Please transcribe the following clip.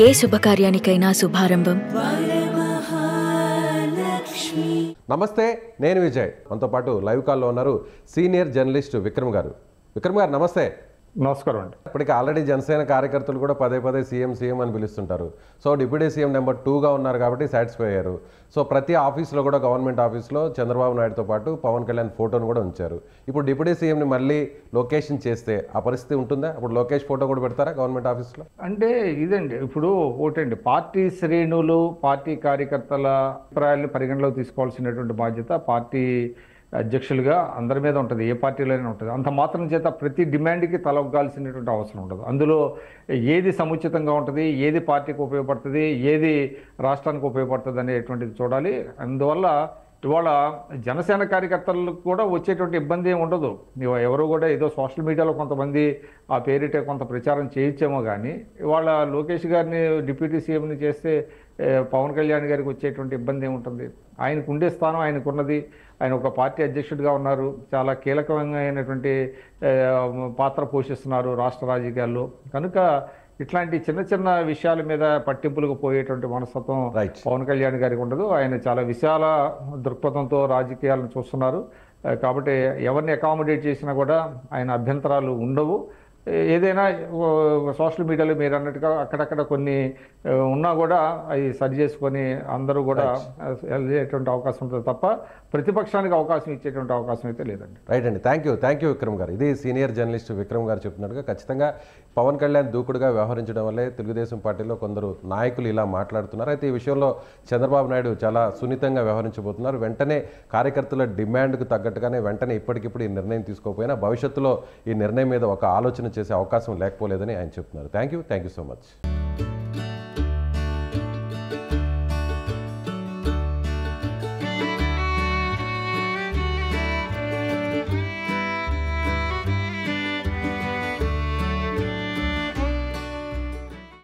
ఏ శుభకార్యానికైనా శుభారంభం. నమస్తే, నేను విజయ్. మనతో పాటు లైవ్ కాల్లో ఉన్నారు సీనియర్ జర్నలిస్ట్ విక్రమ్ గారు. విక్రమ్ గారు నమస్తే. నమస్కారం అండి. ఇప్పటికీ ఆల్రెడీ జనసేన కార్యకర్తలు కూడా పదే పదే సీఎం అని పిలుస్తుంటారు. సో డిప్యూటీ సీఎం నెంబర్ 2గా ఉన్నారు కాబట్టి సాటిస్ఫై అయ్యారు. సో ప్రతి ఆఫీస్లో కూడా గవర్నమెంట్ ఆఫీస్లో చంద్రబాబు నాయుడుతో పాటు పవన్ కళ్యాణ్ ఫోటోను కూడా ఉంచారు. ఇప్పుడు డిప్యూటీ సీఎంని మళ్ళీ లొకేషన్ చేస్తే ఆ పరిస్థితి ఉంటుందా? అప్పుడు లోకేష్ ఫోటో కూడా పెడతారా గవర్నమెంట్ ఆఫీస్లో? అంటే ఇదండి, ఇప్పుడు ఒకటండి, పార్టీ శ్రేణులు పార్టీ కార్యకర్తల అభిప్రాయాలను పరిగణలోకి తీసుకోవాల్సినటువంటి బాధ్యత పార్టీ అధ్యక్షులుగా అందరి మీద ఉంటుంది, ఏ పార్టీలోనే ఉంటుంది. అంత మాత్రం చేత ప్రతి డిమాండ్కి తలొగ్గాల్సినటువంటి అవసరం ఉండదు. అందులో ఏది సముచితంగా ఉంటుంది, ఏది పార్టీకి ఉపయోగపడుతుంది, ఏది రాష్ట్రానికి ఉపయోగపడుతుంది అనేటువంటిది చూడాలి. అందువల్ల ఇవాళ జనసేన కార్యకర్తలకు కూడా వచ్చేటువంటి ఇబ్బంది ఏమి ఉండదు. ఎవరు కూడా ఏదో సోషల్ మీడియాలో కొంతమంది ఆ పేరిటే కొంత ప్రచారం చేయొచ్చేమో కానీ ఇవాళ లోకేష్ గారిని డిప్యూటీ సీఎంని చేస్తే పవన్ కళ్యాణ్ గారికి వచ్చేటువంటి ఇబ్బంది ఏముంటుంది? ఆయనకు ఉండే స్థానం ఆయనకున్నది. ఆయన ఒక పార్టీ అధ్యక్షుడిగా ఉన్నారు, చాలా కీలకమైనటువంటి పాత్ర పోషిస్తున్నారు రాష్ట్ర రాజకీయాల్లో. కనుక ఇట్లాంటి చిన్న చిన్న విషయాల మీద పట్టింపులకు పోయేటువంటి మనస్తత్వం పవన్ కళ్యాణ్ గారికి ఉండదు. ఆయన చాలా విశాల దృక్పథంతో రాజకీయాలను చూస్తున్నారు. కాబట్టి ఎవరిని అకామిడేట్ చేసినా కూడా ఆయన అభ్యంతరాలు ఉండవు. ఏదైనా సోషల్ మీడియాలో మీరు అన్నట్టుగా అక్కడక్కడ కొన్ని ఉన్నా కూడా అవి సరి చేసుకొని అందరూ కూడా వెళ్ళేటువంటి అవకాశం ఉంటుంది తప్ప ప్రతిపక్షానికి అవకాశం ఇచ్చేటువంటి అవకాశం అయితే లేదండి. రైట్ అండి, థ్యాంక్ యూ విక్రమ్ గారు. ఇది సీనియర్ జర్నలిస్ట్ విక్రమ్ గారు చెప్తున్నట్టుగా ఖచ్చితంగా పవన్ కళ్యాణ్ దూకుడుగా వ్యవహరించడం వల్లే తెలుగుదేశం పార్టీలో కొందరు నాయకులు ఇలా మాట్లాడుతున్నారు. అయితే ఈ విషయంలో చంద్రబాబు నాయుడు చాలా సున్నితంగా వ్యవహరించబోతున్నారు. వెంటనే కార్యకర్తల డిమాండ్కు తగ్గట్టుగానే వెంటనే ఇప్పటికిప్పుడు ఈ నిర్ణయం తీసుకోకపోయినా భవిష్యత్తులో ఈ నిర్ణయం మీద ఒక ఆలోచన చేసే అవకాశం లేకపోలేదని ఆయన చెప్తున్నారు. Thank you so much.